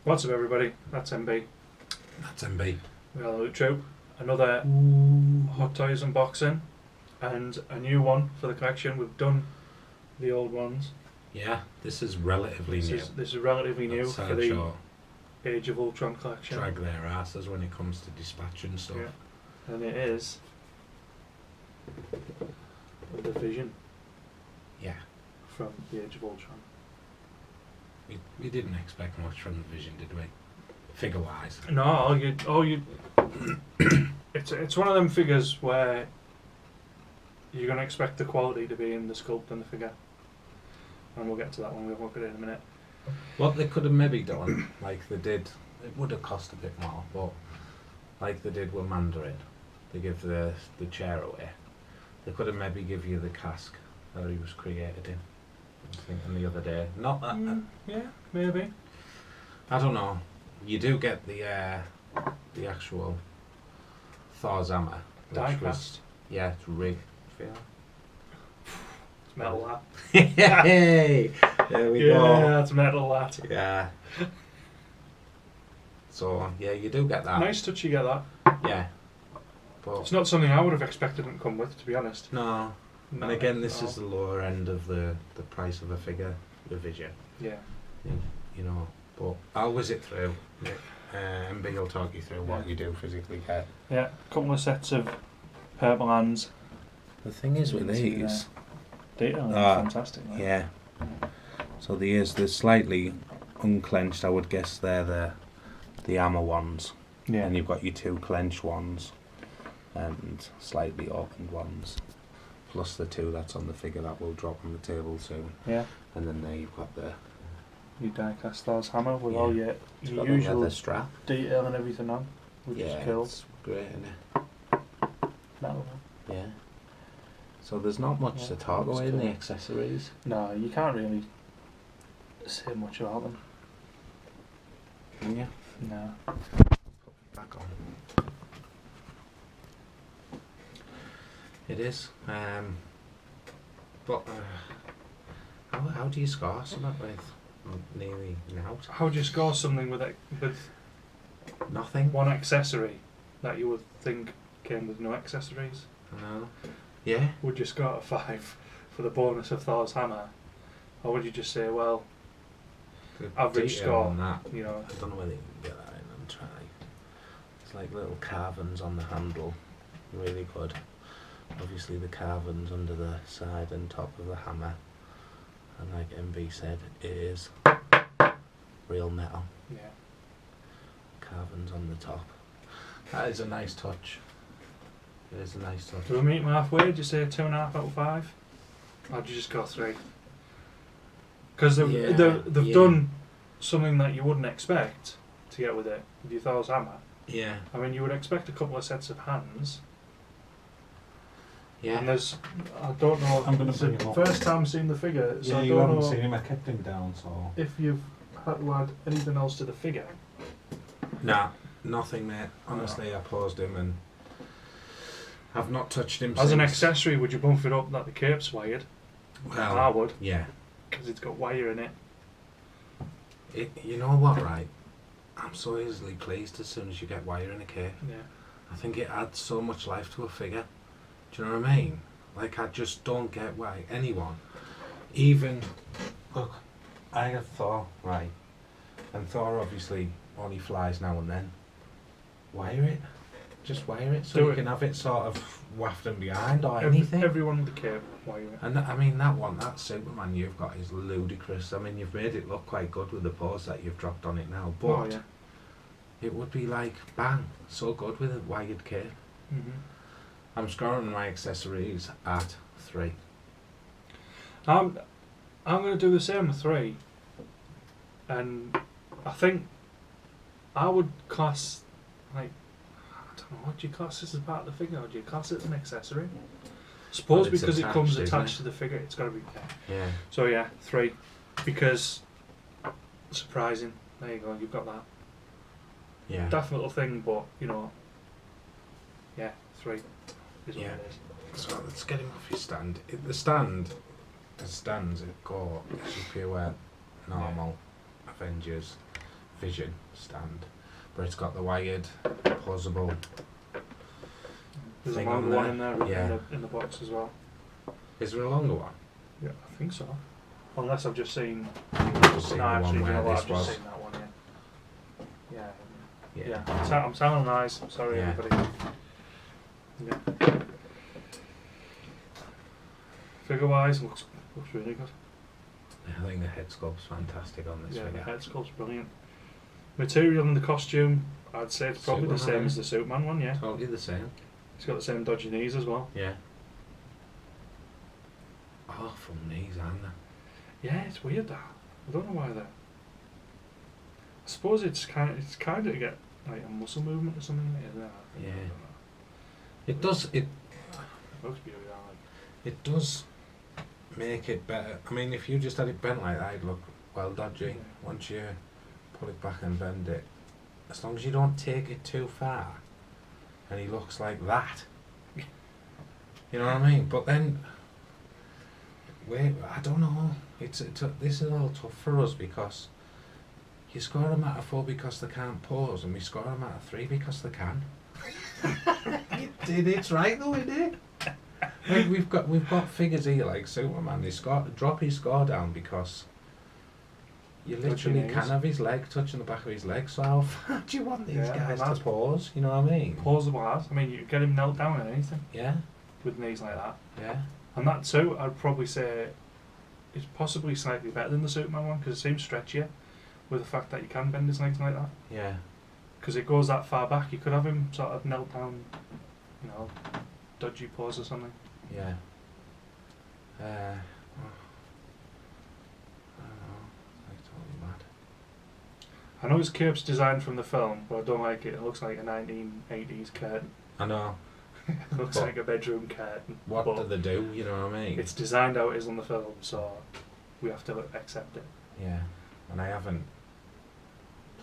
What's up, everybody? That's MB. That's MB. We are the Loot Troop. Another Hot Toys unboxing and a new one for the collection. We've done the old ones. Yeah, this is relatively new. This is relatively new for the sure Age of Ultron collection. drag their asses when it comes to dispatching stuff. Yeah. And it is the Vision. Yeah. From the Age of Ultron. We didn't expect much from the Vision, did we? Figure-wise. No, it's one of them figures where you're going to expect the quality to be in the sculpt and the figure. And we'll get to that when we look at it in a minute. What they could have maybe done, like they did, it would have cost a bit more, but like they did with Mandarin, they give the chair away. They could have maybe give you the cask that he was created in. I was thinking the other day. Not that. Yeah, maybe. I don't know. You do get the actual Thor's hammer. Die cast. Yeah, it's rig. It's metal that. Hey! There we go. Yeah, it's metal that. Yeah. So, yeah, you do get that. Nice touch you get that. Yeah. But it's not something I would have expected it to come with, to be honest. No. And again, this is the lower end of the price of a figure, the Vision. Yeah. You know, but I'll whiz it through. MB will talk you through what you do physically get. Yeah, a couple of sets of purple hands. The thing is with these... Detail is fantastic. Right? Yeah. So they're slightly unclenched. I would guess they're the hammer ones. Yeah. And you've got your two clenched ones and slightly opened ones. Plus the two that's on the figure that will drop on the table soon. Yeah. And then there you've got your die-cast Thor's hammer with all your usual strap, detail and everything on, which is cool. It's great, isn't it? Metal. Yeah. So there's not much to talk about in the accessories. No, you can't really say much about them. Can you? No. Put it back on. It is. But how do you score something with nearly out? How do you score something with nothing? One accessory that you would think came with no accessories? No. Yeah. Would you score a 5 for the bonus of Thor's hammer, or would you just say, well, the average score? On that, you know. I don't know whether you can get that in and try. It's like little carvings on the handle, really good. Obviously the carvings under the side and top of the hammer, and like MB said, it is real metal. Yeah. Carvings on the top. That is a nice touch. It is a nice touch. Do we meet halfway? Do you say 2.5 out of 5? Or do you just go 3? Because they've done something that you wouldn't expect to get with it, with your Thor's hammer. Yeah. I mean, you would expect a couple of sets of hands. Yeah. And I don't know. I'm going to bring it's him the up. first time seeing the figure, so Yeah, I you don't haven't know seen him. I kept him down, so... if you've had to add anything else to the figure. Nah, nothing, mate. Honestly, I paused him and I've not touched him As since. an accessory, would you bump it up that the cape's wired? Well, I would. Yeah. Because it's got wire in it. You know what, right? I'm so easily pleased as soon as you get wire in a cape. Yeah. I think it adds so much life to a figure. Do you know what I mean? Like, I just don't get why anyone, even, look, I have Thor, right, and Thor obviously only flies now and then. Wire it. Just wire it so you can have it sort of wafting behind or anything. Everyone with the cape, wire it. And I mean, that Superman you've got is ludicrous. I mean, you've made it look quite good with the pose that you've dropped on it now, but it would be like, bang, so good with a wired cape. I'm scoring my accessories at 3. I'm going to do the same with 3. And I think I would class, like, I don't know, what do you class this as part of the figure, or do you class it as an accessory? Suppose because it comes attached to the figure, it's got to be. Yeah. So yeah, 3, because surprising. There you go, you've got that. Yeah. Daft little thing, but you know. Yeah, 3 is what it is. So let's get him off his stand. The stand, as stands, it go pure normal Avengers Vision stand, but it's got the wired, posable There's a thing on longer one there. in there Yeah. in the box as well. Is there a longer one? Yeah, I think so. Unless I've just seen. I've just seen No, the actually, one you where know what, this I've was. just seen that one. Yeah. Yeah. Yeah. I'm telling lies. I'm sorry, Yeah. everybody. Yeah. Figure-wise, looks really good. I think the head sculpt's fantastic on this Yeah, the figure. head sculpt's brilliant. Material and the costume, I'd say it's probably the Superman, same as the Superman one. Yeah. Totally the same. He's got the same dodgy knees as well. Yeah. Awful knees, aren't they? Yeah, it's weird that. I don't know why they're. I suppose it's kind of to get like a muscle movement or something like that. Yeah. I don't know. It does. It Looks beautiful. Like. it does make it better. I mean, if you just had it bent like that, it'd look well dodgy. Yeah. Once you pull it back and bend it, as long as you don't take it too far, and he looks like that. You know what I mean? But then, wait, I don't know. This is all tough for us because you score them out of 4 because they can't pause, and we score them out of 3 because they can. It's right though, isn't it? Like we've got figures here like Superman. They drop his score down because you literally Touching can his. have his leg touching the back of his leg. So how far do you want these Yeah, guys and to pause? You know what I mean? Plausible as. I mean, you could get him knelt down in anything Yeah, with knees like that. yeah, And that too, I'd probably say, is possibly slightly better than the Superman one because it seems stretchier with the fact that you can bend his legs like that. yeah. Because it goes that far back, you could have him sort of knelt down, you know, dodgy pose or something. Yeah. I don't know. It's like totally mad. I know it's Cape's design from the film, but I don't like it. It looks like a 1980s curtain. I know. It looks But like a bedroom curtain. What but do they do? You know what I mean? it's designed how it is on the film, so we have to accept it. Yeah. And I haven't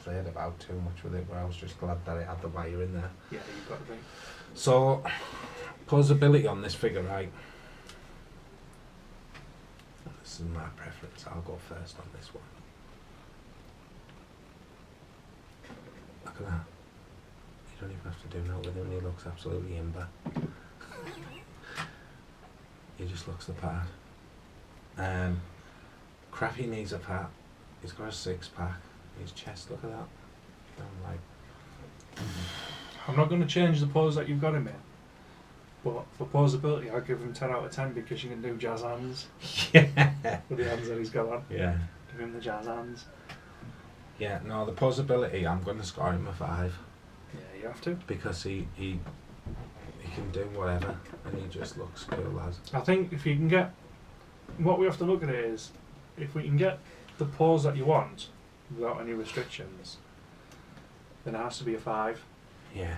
played about too much with it, but I was just glad that it had the wire in there. Yeah, you've got to be. So, posability on this figure, right? This is my preference. I'll go first on this one. Look at that. You don't even have to do that with him. He looks absolutely imber. He just looks the part. Crappy knees are fat. He's got a 6-pack. His chest, look at that. I'm like, I'm not going to change the pose that you've got him in, but for posability, I'll give him 10 out of 10 because you can do jazz hands yeah. with the hands that he's got on. Yeah. Give him the jazz hands. Yeah, no, the posability, I'm going to score him a 5 Yeah, you have to. because he can do whatever and he just looks cool as. I think if you can get, what we have to look at it is, if we can get the pose that you want without any restrictions, then it has to be a 5. Yeah.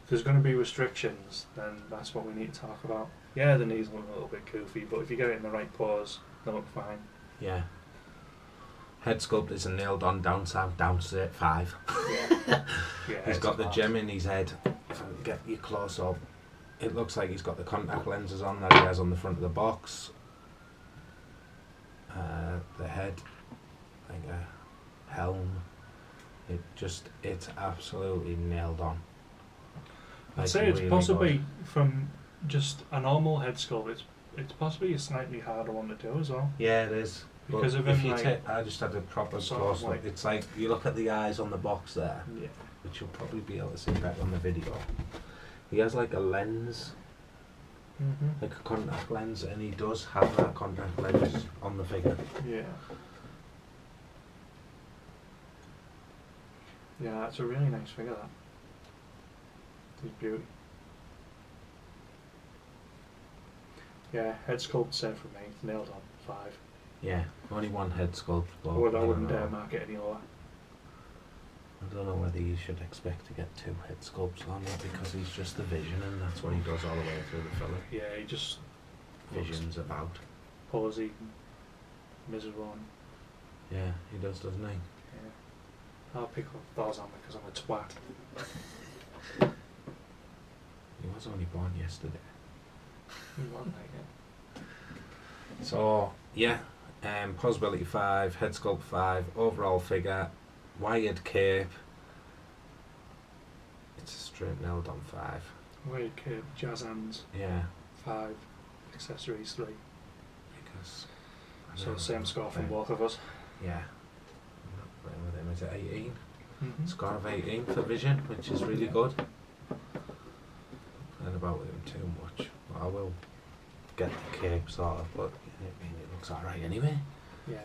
If there's going to be restrictions, then that's what we need to talk about. Yeah, the knees look a little bit goofy, but if you get it in the right pose, they look fine. Yeah. Head sculpt is a nailed on down south, down to 5. Yeah. He's got the hard. gem in his head. If I can get you close up, it looks like he's got the contact lenses on that he has on the front of the box. The head, like a helm. It's absolutely nailed on. I'd say it's possibly from just a normal head sculpt. It's possibly a slightly harder one to do as well. Yeah, it is. Because But of if him, you like, take, I just had a proper sort close of look. like- It's like you look at the eyes on the box there, Yeah. which you'll probably be able to see better on the video. He has like a lens, like a contact lens, and he does have that contact lens on the figure. Yeah. Yeah, that's a really nice figure, that. It's beauty. Yeah, head sculpt same for me. It's nailed on. 5. Yeah, only one head sculpt. But I wouldn't dare mark it any lower. I don't know whether you should expect to get 2 head sculpts on it because he's just the Vision, and that's what he does all the way through the film. Yeah, he just Vision's about. posy, miserable. And, Yeah, he does, doesn't he? yeah. I'll pick up those on because I'm a twat. He was only born yesterday. You want that, yeah. So yeah, possibility 5, head sculpt 5, overall figure wired cape. It's straight nailed on 5. Weird cape, jazz hands, Yeah, 5, accessories 3. because I So don't same know, score from but, both of us. Yeah. I'm not playing with him. Is it 18? Mm-hmm. Score of 18 for vision, which is really good. Playing about with him too much. But I will get the cape sort of, but I mean, it looks alright anyway. Yeah.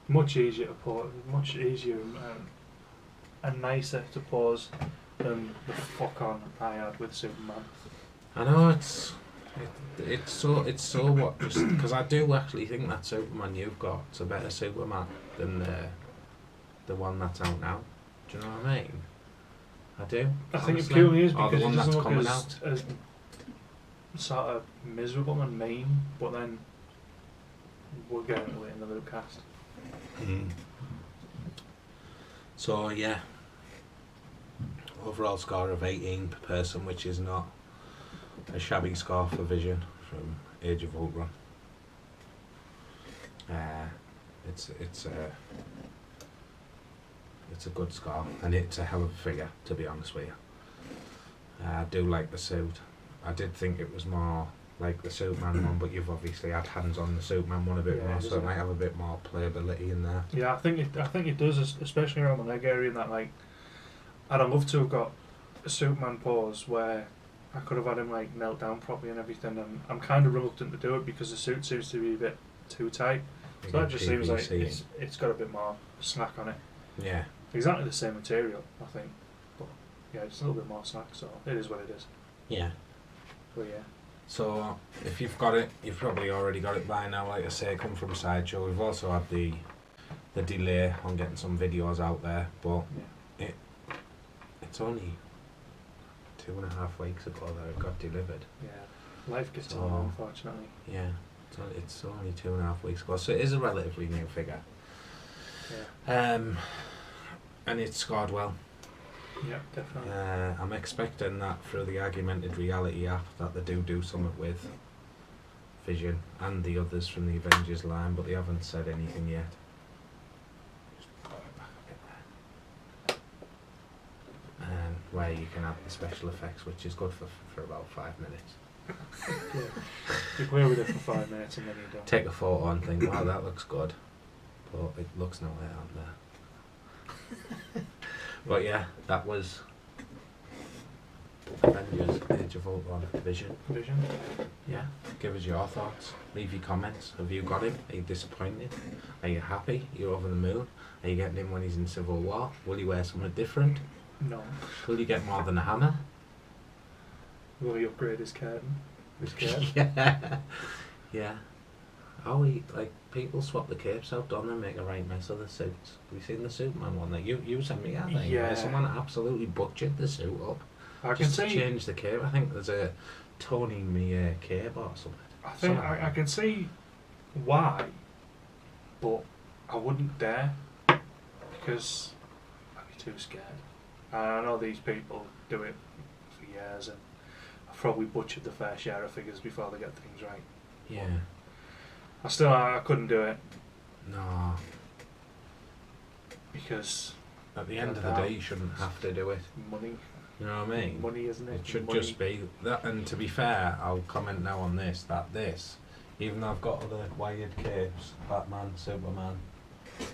Much easier to pause, much easier and nicer to pause than the fuck on I had with Superman. I know it's so what, just because I do actually think that Superman you've got is a better Superman than the one that's out now. Do you know what I mean? I do. I think it honestly. purely is Or because the it one doesn't that's look coming as sort of miserable and mean, but then we'll get into it in the Luke cast. Mm. So yeah, overall score of 18 per person, which is not a shabby score for Vision from Age of Ultron. It's a good score, and it's a hell of a figure, to be honest with you. I do like the suit. I did think it was more like the Superman one, but you've obviously had hands on the Superman one a bit Yeah, more, so doesn't it might it? have a bit more playability in there. Yeah, I think it does, especially around the leg area and that. Like, I'd have loved to have got a Superman pose where I could have had him like knelt down properly and everything. And I'm kind of reluctant to do it because the suit seems to be a bit too tight. So that just seems like PVC. it's got a bit more slack on it. Yeah. Exactly the same material, I think. But yeah, it's a little bit more slack, so it is what it is. Yeah. But yeah. So if you've got it, you've probably already got it by now. Like I say, come from Sideshow. We've also had the delay on getting some videos out there, but Yeah. it's only 2.5 weeks ago that it got delivered. Yeah. Life gets So- on, unfortunately. Yeah, it's only 2.5 weeks ago, so it is a relatively new figure. Yeah. And it's scored well. Yeah, definitely. I'm expecting that through the Augmented Reality app that they do something with Vision and the others from the Avengers line, but they haven't said anything yet. Just pull it back a bit there. Where you can add the special effects, which is good for about 5 minutes. Yeah. You play with it for 5 minutes and then you don't. Take a photo and think, wow, that looks good, but it looks no way on there. But yeah, that was Avengers Age of Ultron Vision. Vision. Yeah, give us your thoughts. Leave your comments. Have you got him? Are you disappointed? Are you happy? Are you over the moon? Are you getting him when he's in Civil War? Will he wear something different? No. Will he get more than a hammer? Will he upgrade his curtain? His curtain? Yeah. Yeah. Oh, like people swap the capes out, don't they? Make a right mess of the suits. Have you seen the Superman one that you sent me? I think. Yeah. Where someone absolutely butchered the suit up. I can Just to see. change the cape. I think there's a Tony Me cape or something. I think Something like I that. can see why, but I wouldn't dare because I'd be too scared. And I know these people do it for years, and I've probably butchered the fair share of figures before they get things right. Yeah. I couldn't do it No. because At the end of the day, you shouldn't have to do it. money, You know what I mean? money, isn't it? It should Money. just be that. And to be fair, I'll comment now on this. That this, even though I've got other wired capes, Batman, Superman. I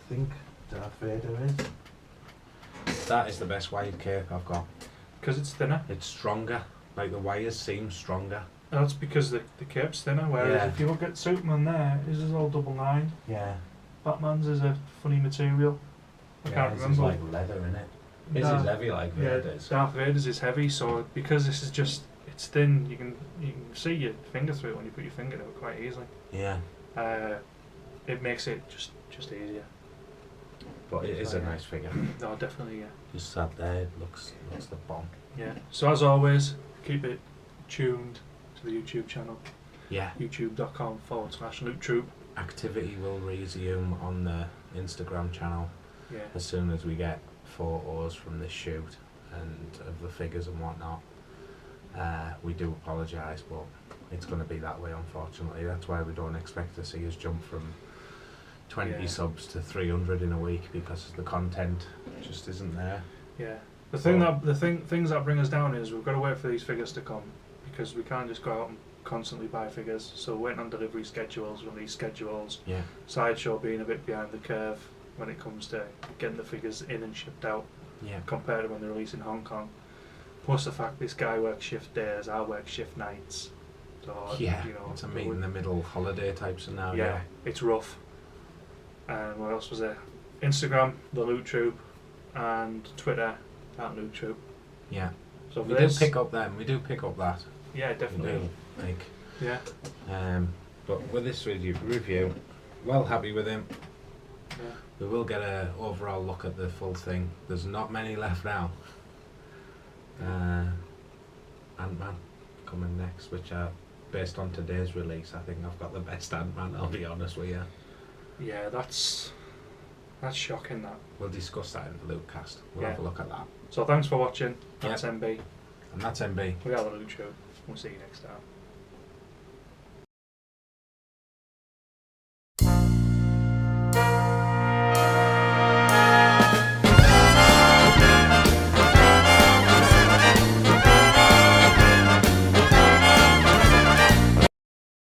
think Darth Vader is. That is the best wired cape I've got. Because it's thinner. It's stronger. Like the wires seem stronger. That's because the cape's thinner. Whereas Yeah. if you look at Superman, there his is all 99. Yeah. Batman's is a funny material. I can't His remember. is like leather in it. His Darth- is heavy like Yeah, Vader's. Darth Vader's is heavy, so because this is just it's thin, you can see your finger through it when you put your finger to it quite easily. Yeah. It makes it just easier. But it is a nice figure. No, definitely, yeah. Just sat there, it looks the bomb. Yeah. So as always, keep it tuned to the YouTube channel, Yeah. youtube.com/LootTroop. Activity will resume on the Instagram channel Yeah. as soon as we get photos from this shoot and of the figures and whatnot. We do apologise, but it's going to be that way, unfortunately. That's why we don't expect to see us jump from 20 Yeah. subs to 300 in a week because the content just isn't there. Yeah. Things that bring us down is we've got to wait for these figures to come because we can't just go out and constantly buy figures. So waiting on delivery schedules, release schedules, Yeah. Sideshow being a bit behind the curve when it comes to getting the figures in and shipped out Yeah. compared to when they're released in Hong Kong. Plus the fact this guy works shift days, I work shift nights. So Yeah. you know, It's a meet in the middle holiday types and now. yeah, it's rough. And what else was there? Instagram, the Loot Troop, and Twitter, at Loot Troop. Yeah. So We for do this, pick up them. We do pick up that. yeah, We definitely. do. Like. Yeah, But with this review, well happy with him. yeah. We will get a overall look at the full thing. There's not many left now. Ant-Man coming next, which are based on today's release. I think I've got the best Ant-Man. I'll be honest with you. Yeah, that's shocking. That. We'll discuss that in the Lootcast. We'll Yeah. have a look at that. So thanks for watching. That's Yeah. MB. And that's MB. We are the Loot Troop. We'll see you next time.